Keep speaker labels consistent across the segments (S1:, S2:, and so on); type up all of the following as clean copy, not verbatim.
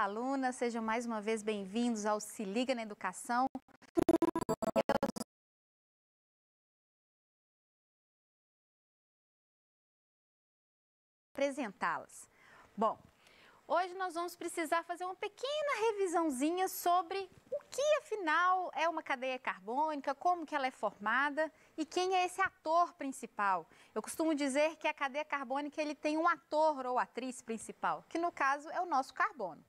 S1: Olá, alunas, sejam mais uma vez bem-vindos ao Se Liga na Educação. Apresentá-las. Bom, hoje nós vamos precisar fazer uma pequena revisãozinha sobre o que afinal é uma cadeia carbônica, como que ela é formada e quem é esse ator principal. Eu costumo dizer que a cadeia carbônica ele tem um ator ou atriz principal, que no caso é o nosso carbono.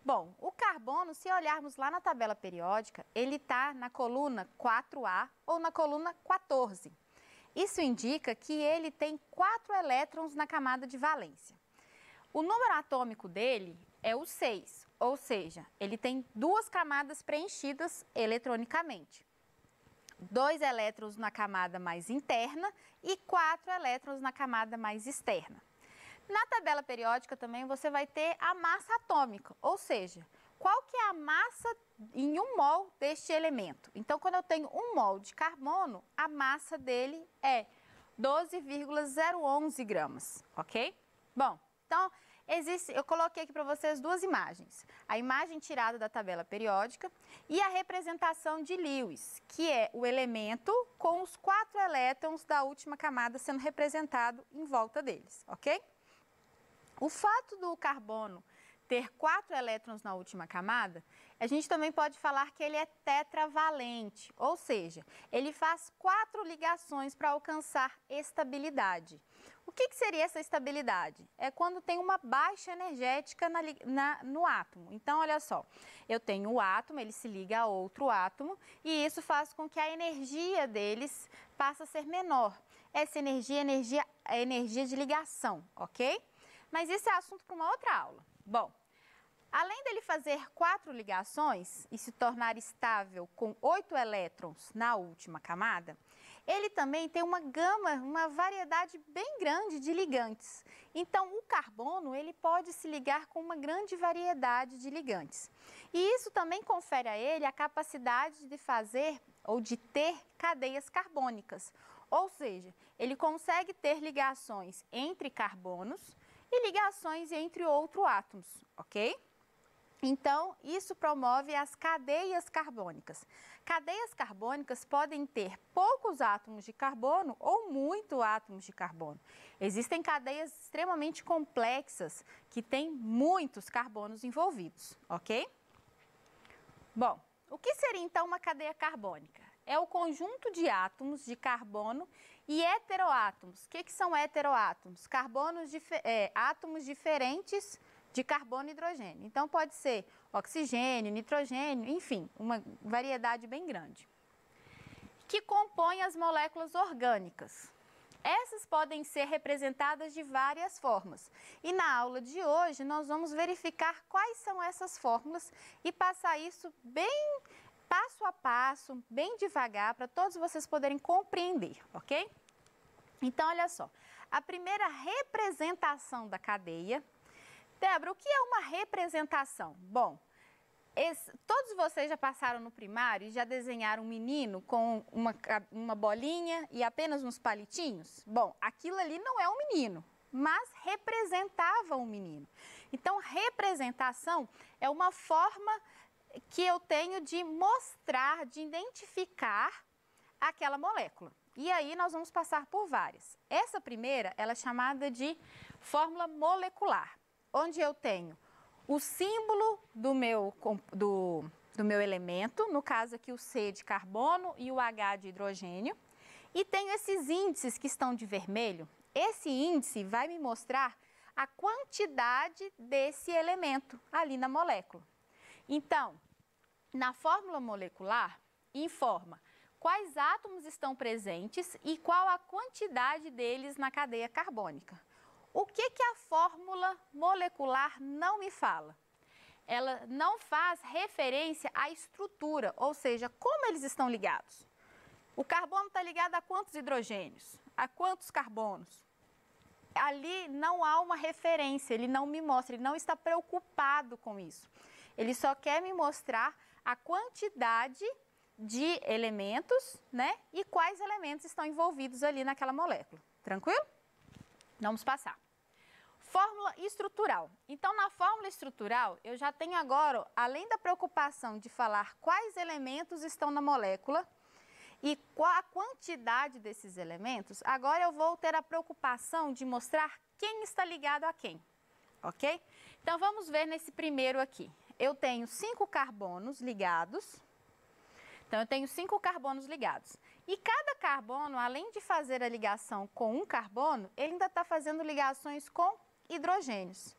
S1: Bom, o carbono, se olharmos lá na tabela periódica, ele está na coluna 4A ou na coluna 14. Isso indica que ele tem 4 elétrons na camada de valência. O número atômico dele é o 6, ou seja, ele tem 2 camadas preenchidas eletronicamente. 2 elétrons na camada mais interna e 4 elétrons na camada mais externa. Na tabela periódica também você vai ter a massa atômica, ou seja, qual que é a massa em 1 mol deste elemento. Então, quando eu tenho 1 mol de carbono, a massa dele é 12,011 gramas, ok? Bom, então, eu coloquei aqui para vocês 2 imagens. A imagem tirada da tabela periódica e a representação de Lewis, que é o elemento com os 4 elétrons da última camada sendo representado em volta deles, ok? O fato do carbono ter 4 elétrons na última camada, a gente também pode falar que ele é tetravalente, ou seja, ele faz 4 ligações para alcançar estabilidade. O que seria essa estabilidade? É quando tem uma baixa energética no átomo. Então, olha só, eu tenho o átomo, ele se liga a outro átomo e isso faz com que a energia deles passe a ser menor. Essa energia é energia de ligação, ok? Mas isso é assunto para uma outra aula. Bom, além dele fazer 4 ligações e se tornar estável com 8 elétrons na última camada, ele também tem uma variedade bem grande de ligantes. Então, o carbono ele pode se ligar com uma grande variedade de ligantes. E isso também confere a ele a capacidade de fazer ou de ter cadeias carbônicas. Ou seja, ele consegue ter ligações entre carbonos e ligações entre outros átomos, ok? Então, isso promove as cadeias carbônicas. Cadeias carbônicas podem ter poucos átomos de carbono ou muitos átomos de carbono. Existem cadeias extremamente complexas que têm muitos carbonos envolvidos, ok? Bom, o que seria então uma cadeia carbônica? É o conjunto de átomos de carbono e heteroátomos. O que são heteroátomos? Átomos diferentes de carbono e hidrogênio. Então, pode ser oxigênio, nitrogênio, enfim, uma variedade bem grande. Que compõem as moléculas orgânicas. Essas podem ser representadas de várias formas. E na aula de hoje, nós vamos verificar quais são essas fórmulas e passar isso bem passo a passo, bem devagar, para todos vocês poderem compreender, ok? Então, olha só, a primeira representação da cadeia. Débora, o que é uma representação? Bom, todos vocês já passaram no primário e já desenharam um menino com uma bolinha e apenas uns palitinhos? Bom, aquilo ali não é um menino, mas representava um menino. Então, representação é uma forma que eu tenho de mostrar, de identificar aquela molécula. E aí nós vamos passar por várias. Essa primeira, ela é chamada de fórmula molecular, onde eu tenho o símbolo do meu elemento, no caso aqui o C de carbono e o H de hidrogênio, e tenho esses índices que estão de vermelho. Esse índice vai me mostrar a quantidade desse elemento ali na molécula. Então, na fórmula molecular, informa quais átomos estão presentes e qual a quantidade deles na cadeia carbônica. O que a fórmula molecular não me fala? Ela não faz referência à estrutura, ou seja, como eles estão ligados. O carbono está ligado a quantos hidrogênios? A quantos carbonos? Ali não há uma referência, ele não me mostra, ele não está preocupado com isso. Ele só quer me mostrar a quantidade de elementos, né? E quais elementos estão envolvidos ali naquela molécula. Tranquilo? Vamos passar. Fórmula estrutural. Então, na fórmula estrutural, eu já tenho agora, além da preocupação de falar quais elementos estão na molécula e qual a quantidade desses elementos, agora eu vou ter a preocupação de mostrar quem está ligado a quem, ok? Então, vamos ver nesse primeiro aqui. Eu tenho 5 carbonos ligados. Então, eu tenho 5 carbonos ligados. E cada carbono, além de fazer a ligação com um carbono, ele ainda está fazendo ligações com hidrogênios.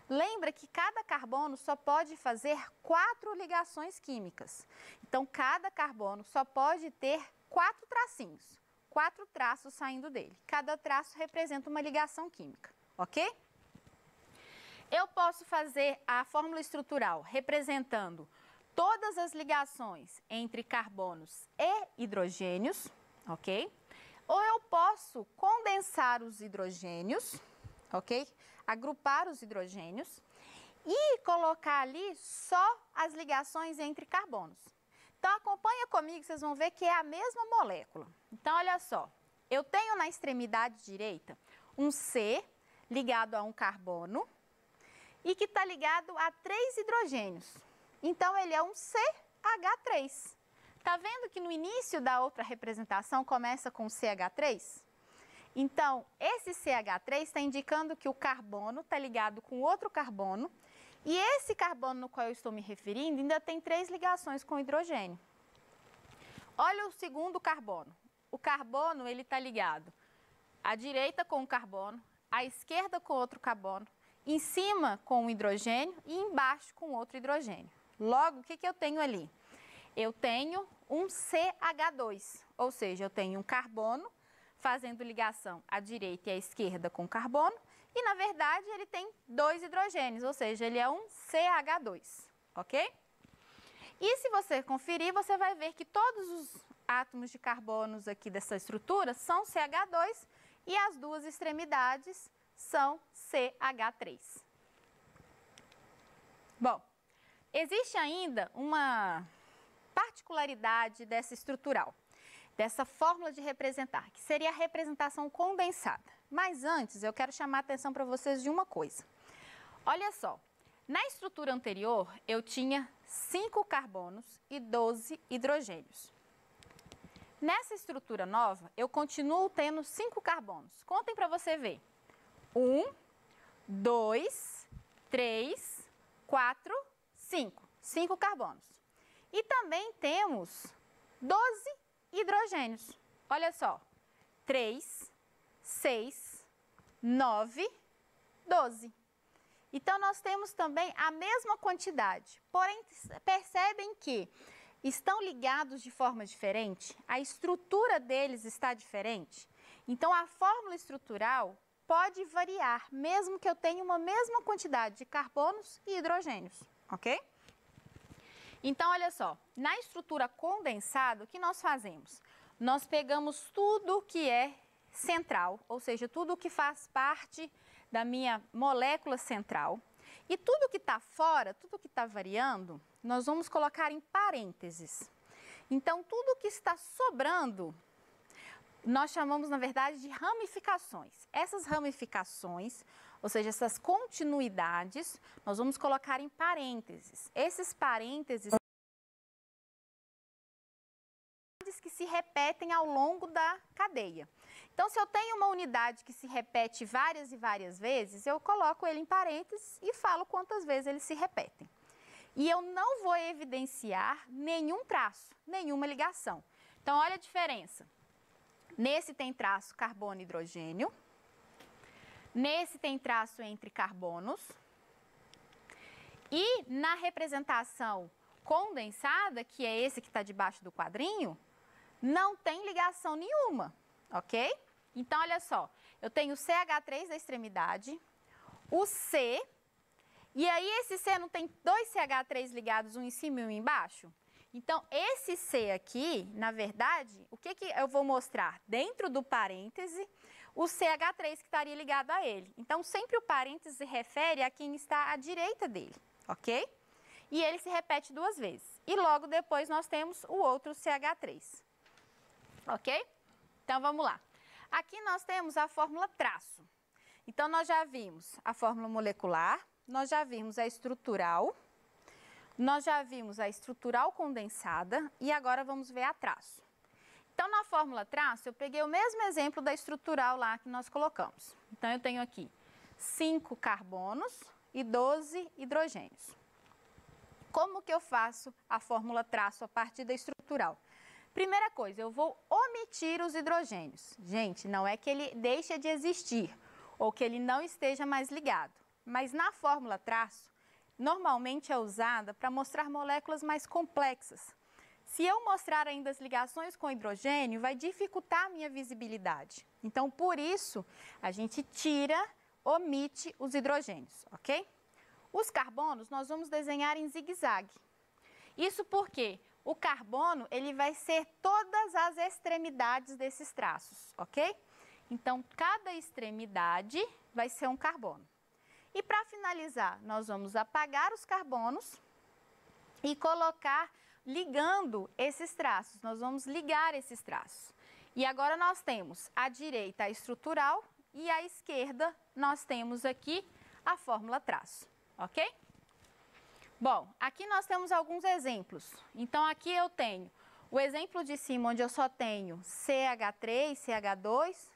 S1: Lembra que cada carbono só pode fazer 4 ligações químicas. Então, cada carbono só pode ter 4 tracinhos, 4 traços saindo dele. Cada traço representa uma ligação química, ok? Eu posso fazer a fórmula estrutural representando todas as ligações entre carbonos e hidrogênios, ok? Ou eu posso condensar os hidrogênios, ok? Agrupar os hidrogênios e colocar ali só as ligações entre carbonos. Então, acompanha comigo, vocês vão ver que é a mesma molécula. Então, olha só, eu tenho na extremidade direita um C ligado a um carbono e que está ligado a 3 hidrogênios. Então, ele é um CH3. Está vendo que no início da outra representação começa com CH3? Então, esse CH3 está indicando que o carbono está ligado com outro carbono e esse carbono no qual eu estou me referindo ainda tem 3 ligações com hidrogênio. Olha o segundo carbono. O carbono ele está ligado à direita com um carbono, à esquerda com outro carbono, em cima com um hidrogênio e embaixo com outro hidrogênio. Logo, o que eu tenho ali? Eu tenho um CH2, ou seja, eu tenho um carbono fazendo ligação à direita e à esquerda com carbono, e na verdade ele tem 2 hidrogênios, ou seja, ele é um CH2, ok? E se você conferir, você vai ver que todos os átomos de carbonos aqui dessa estrutura são CH2 e as duas extremidades são CH3. Bom, existe ainda uma particularidade dessa estrutural, dessa fórmula de representar, que seria a representação condensada. Mas antes, eu quero chamar a atenção para vocês de uma coisa. Olha só, na estrutura anterior, eu tinha 5 carbonos e 12 hidrogênios. Nessa estrutura nova, eu continuo tendo 5 carbonos. Contem para você ver. 1, 2, 3, 4, 5. 5 carbonos. E também temos 12 hidrogênios. Olha só, 3, 6, 9, 12. Então, nós temos também a mesma quantidade, porém, percebem que estão ligados de forma diferente? A estrutura deles está diferente? Então, a fórmula estrutural pode variar, mesmo que eu tenha uma mesma quantidade de carbonos e hidrogênios, ok? Então, olha só, na estrutura condensada, o que nós fazemos? Nós pegamos tudo que é central, ou seja, tudo que faz parte da minha molécula central, e tudo que está fora, tudo que está variando, nós vamos colocar em parênteses. Então, tudo que está sobrando, nós chamamos, na verdade, de ramificações. Essas ramificações, ou seja, essas continuidades, nós vamos colocar em parênteses. Esses parênteses que se repetem ao longo da cadeia. Então, se eu tenho uma unidade que se repete várias e várias vezes, eu coloco ele em parênteses e falo quantas vezes eles se repetem. E eu não vou evidenciar nenhum traço, nenhuma ligação. Então, olha a diferença. Nesse tem traço carbono e hidrogênio. Nesse tem traço entre carbonos. E na representação condensada, que é esse que está debaixo do quadrinho, não tem ligação nenhuma, ok? Então, olha só, eu tenho o CH3 da extremidade, o C, e aí esse C não tem 2 CH3 ligados, um em cima e um embaixo? Então, esse C aqui, na verdade, o que eu vou mostrar? Dentro do parêntese, o CH3 que estaria ligado a ele. Então, sempre o parêntese se refere a quem está à direita dele, ok? E ele se repete 2 vezes. E logo depois nós temos o outro CH3. Ok? Então, vamos lá. Aqui nós temos a fórmula traço. Então, nós já vimos a fórmula molecular, nós já vimos a estrutural, nós já vimos a estrutural condensada e agora vamos ver a traço. Então, na fórmula traço, eu peguei o mesmo exemplo da estrutural lá que nós colocamos. Então, eu tenho aqui 5 carbonos e 12 hidrogênios. Como que eu faço a fórmula traço a partir da estrutural? Primeira coisa, eu vou omitir os hidrogênios. Gente, não é que ele deixe de existir ou que ele não esteja mais ligado, mas na fórmula traço, normalmente é usada para mostrar moléculas mais complexas. Se eu mostrar ainda as ligações com hidrogênio, vai dificultar a minha visibilidade. Então, por isso, a gente omite os hidrogênios, ok? Os carbonos nós vamos desenhar em zigue-zague. Isso porque o carbono ele vai ser todas as extremidades desses traços, ok? Então, cada extremidade vai ser um carbono. E para finalizar, nós vamos apagar os carbonos e colocar ligando esses traços. Nós vamos ligar esses traços. E agora nós temos à direita a estrutural e à esquerda nós temos aqui a fórmula traço, ok? Bom, aqui nós temos alguns exemplos. Então, aqui eu tenho o exemplo de cima, onde eu só tenho CH3, CH2,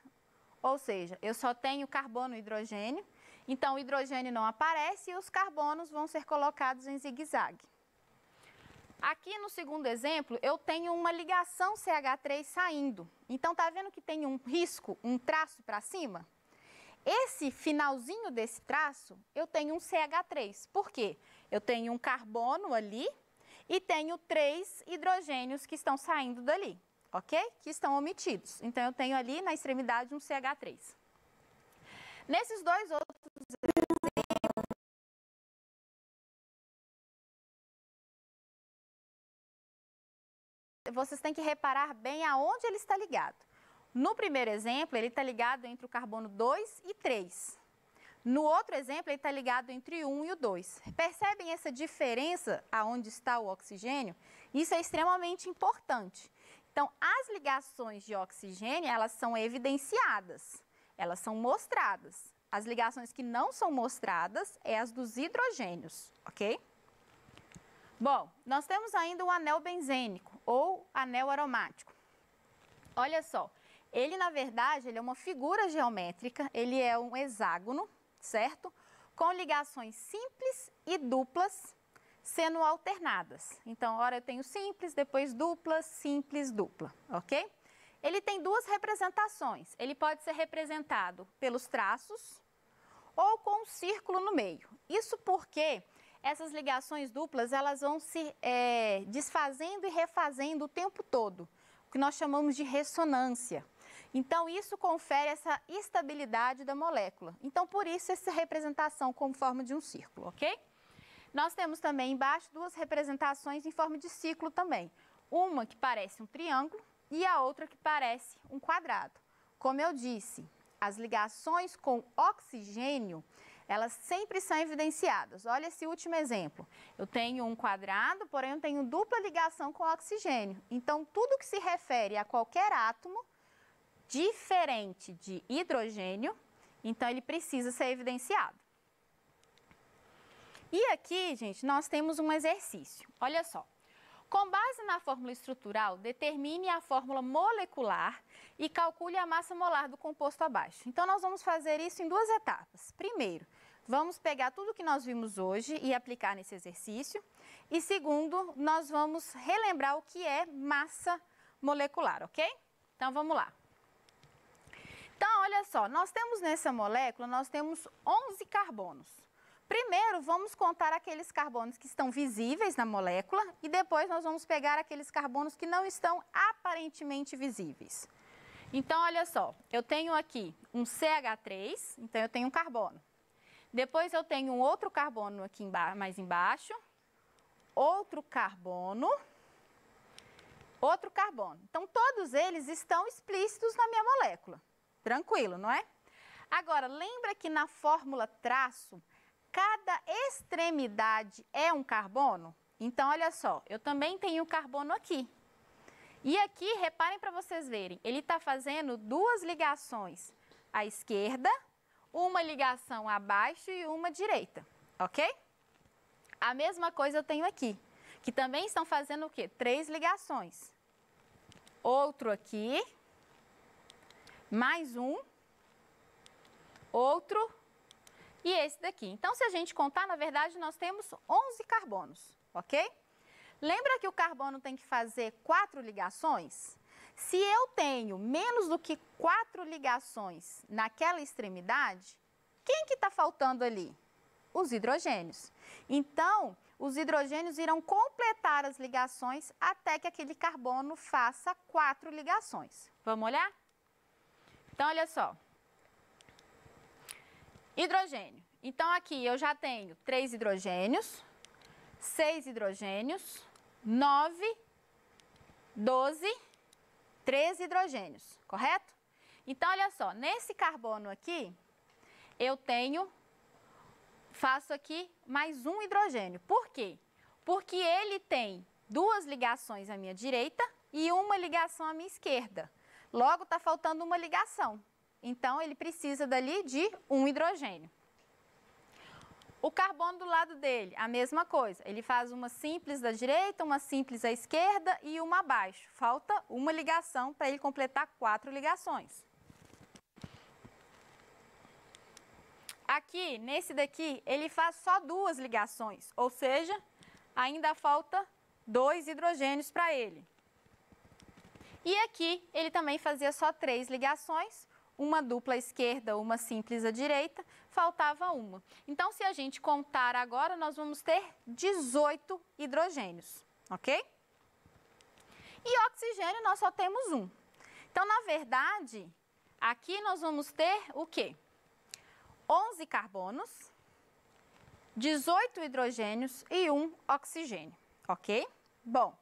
S1: ou seja, eu só tenho carbono e hidrogênio. Então, o hidrogênio não aparece e os carbonos vão ser colocados em zigue-zague. Aqui no segundo exemplo, eu tenho uma ligação CH3 saindo. Então, tá vendo que tem um risco, um traço para cima? Esse finalzinho desse traço, eu tenho um CH3. Por quê? Eu tenho um carbono ali e tenho 3 hidrogênios que estão saindo dali, ok? Que estão omitidos. Então, eu tenho ali na extremidade um CH3. Nesses dois outros exemplos, vocês têm que reparar bem aonde ele está ligado. No primeiro exemplo, ele está ligado entre o carbono 2 e 3. No outro exemplo, ele está ligado entre o 1 e o 2. Percebem essa diferença aonde está o oxigênio? Isso é extremamente importante. Então, as ligações de oxigênio, elas são evidenciadas, elas são mostradas. As ligações que não são mostradas é as dos hidrogênios, ok? Bom, nós temos ainda o anel benzênico ou anel aromático. Olha só, ele na verdade ele é uma figura geométrica, ele é um hexágono, certo? Com ligações simples e duplas sendo alternadas. Então, ora eu tenho simples, depois dupla, simples, dupla, ok? Ele tem duas representações. Ele pode ser representado pelos traços ou com um círculo no meio. Isso porque essas ligações duplas elas vão se desfazendo e refazendo o tempo todo, o que nós chamamos de ressonância. Então, isso confere essa estabilidade da molécula. Então, por isso, essa representação como forma de um círculo, ok? Nós temos também embaixo duas representações em forma de ciclo também. Uma que parece um triângulo e a outra que parece um quadrado. Como eu disse, as ligações com oxigênio, elas sempre são evidenciadas. Olha esse último exemplo. Eu tenho um quadrado, porém eu tenho dupla ligação com oxigênio. Então, tudo que se refere a qualquer átomo diferente de hidrogênio, então ele precisa ser evidenciado. E aqui, gente, nós temos um exercício. Olha só. Com base na fórmula estrutural, determine a fórmula molecular e calcule a massa molar do composto abaixo. Então, nós vamos fazer isso em duas etapas. Primeiro, vamos pegar tudo que nós vimos hoje e aplicar nesse exercício. E segundo, nós vamos relembrar o que é massa molecular, ok? Então, vamos lá. Então, olha só, nós temos nessa molécula, nós temos 11 carbonos. Primeiro, vamos contar aqueles carbonos que estão visíveis na molécula e depois nós vamos pegar aqueles carbonos que não estão aparentemente visíveis. Então, olha só, eu tenho aqui um CH3, então eu tenho um carbono. Depois eu tenho um outro carbono aqui mais embaixo, outro carbono. Então, todos eles estão explícitos na minha molécula. Tranquilo, não é? Agora, lembra que na fórmula traço, cada extremidade é um carbono? Então, olha só, eu também tenho carbono aqui. E aqui, reparem para vocês verem, ele está fazendo duas ligações à esquerda, uma ligação abaixo e uma direita, ok? A mesma coisa eu tenho aqui, que também estão fazendo o quê? 3 ligações. Outro aqui, mais um, outro e esse daqui. Então, se a gente contar, na verdade, nós temos 11 carbonos, ok? Lembra que o carbono tem que fazer 4 ligações? Se eu tenho menos do que 4 ligações naquela extremidade, quem que está faltando ali? Os hidrogênios. Então, os hidrogênios irão completar as ligações até que aquele carbono faça 4 ligações. Vamos olhar? Então, olha só. Hidrogênio. Então, aqui eu já tenho 3 hidrogênios, 6 hidrogênios, 9, 12, 13 hidrogênios, correto? Então, olha só, nesse carbono aqui, eu faço aqui mais um hidrogênio. Por quê? Porque ele tem 2 ligações à minha direita e uma ligação à minha esquerda. Logo, está faltando uma ligação. Então, ele precisa dali de um hidrogênio. O carbono do lado dele, a mesma coisa. Ele faz uma simples da direita, uma simples à esquerda e uma abaixo. Falta uma ligação para ele completar 4 ligações. Aqui, nesse daqui, ele faz só 2 ligações, ou seja, ainda falta 2 hidrogênios para ele. E aqui, ele também fazia só 3 ligações, uma dupla à esquerda, uma simples à direita, faltava uma. Então, se a gente contar agora, nós vamos ter 18 hidrogênios, ok? E oxigênio nós só temos um. Então, na verdade, aqui nós vamos ter o quê? 11 carbonos, 18 hidrogênios e 1 oxigênio, ok? Bom,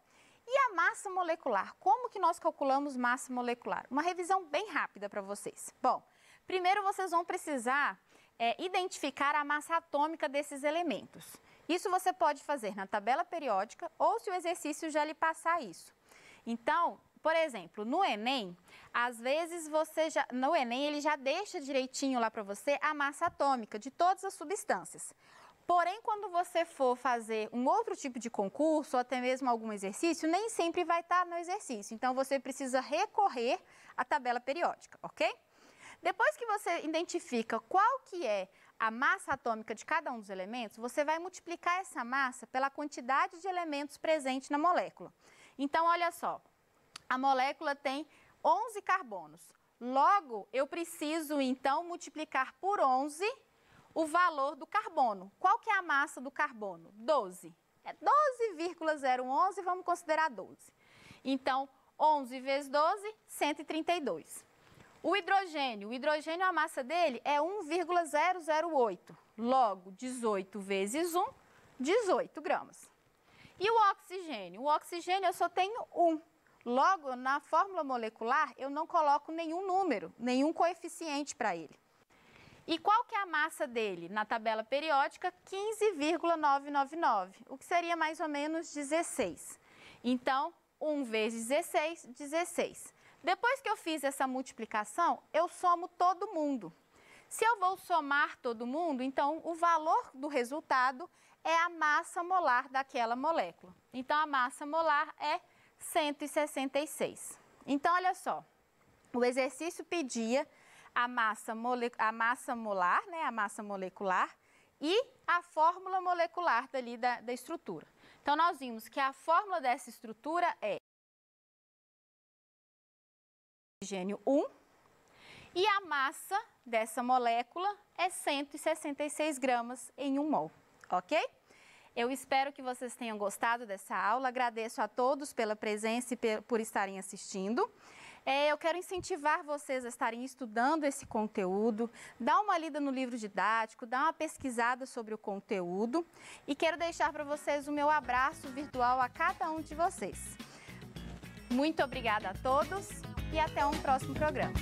S1: e a massa molecular? Como que nós calculamos massa molecular? Uma revisão bem rápida para vocês. Bom, primeiro vocês vão precisar identificar a massa atômica desses elementos. Isso você pode fazer na tabela periódica ou se o exercício já lhe passar isso. Então, por exemplo, no Enem, às vezes no Enem ele já deixa direitinho lá para você a massa atômica de todas as substâncias. Porém, quando você for fazer um outro tipo de concurso ou até mesmo algum exercício, nem sempre vai estar no exercício. Então, você precisa recorrer à tabela periódica, ok? Depois que você identifica qual que é a massa atômica de cada um dos elementos, você vai multiplicar essa massa pela quantidade de elementos presentes na molécula. Então, olha só, a molécula tem 11 carbonos. Logo, eu preciso, então, multiplicar por 11 o valor do carbono. Qual que é a massa do carbono? 12. É 12,011, vamos considerar 12. Então, 11 vezes 12, 132. O hidrogênio, a massa dele é 1,008. Logo, 18 vezes 1, 18 gramas. E o oxigênio eu só tenho 1. Logo, na fórmula molecular, eu não coloco nenhum número, nenhum coeficiente para ele. E qual que é a massa dele? Na tabela periódica, 15,999, o que seria mais ou menos 16. Então, 1 vezes 16, 16. Depois que eu fiz essa multiplicação, eu somo todo mundo. Se eu vou somar todo mundo, então o valor do resultado é a massa molar daquela molécula. Então, a massa molar é 166. Então, olha só, o exercício pedia a massa molar, né, a massa molecular e a fórmula molecular dali da estrutura. Então, nós vimos que a fórmula dessa estrutura é oxigênio 1 e a massa dessa molécula é 166 gramas em 1 mol, ok? Eu espero que vocês tenham gostado dessa aula, agradeço a todos pela presença e por estarem assistindo. Eu quero incentivar vocês a estarem estudando esse conteúdo, dá uma lida no livro didático, dá uma pesquisada sobre o conteúdo e quero deixar para vocês o meu abraço virtual a cada um de vocês. Muito obrigada a todos e até um próximo programa.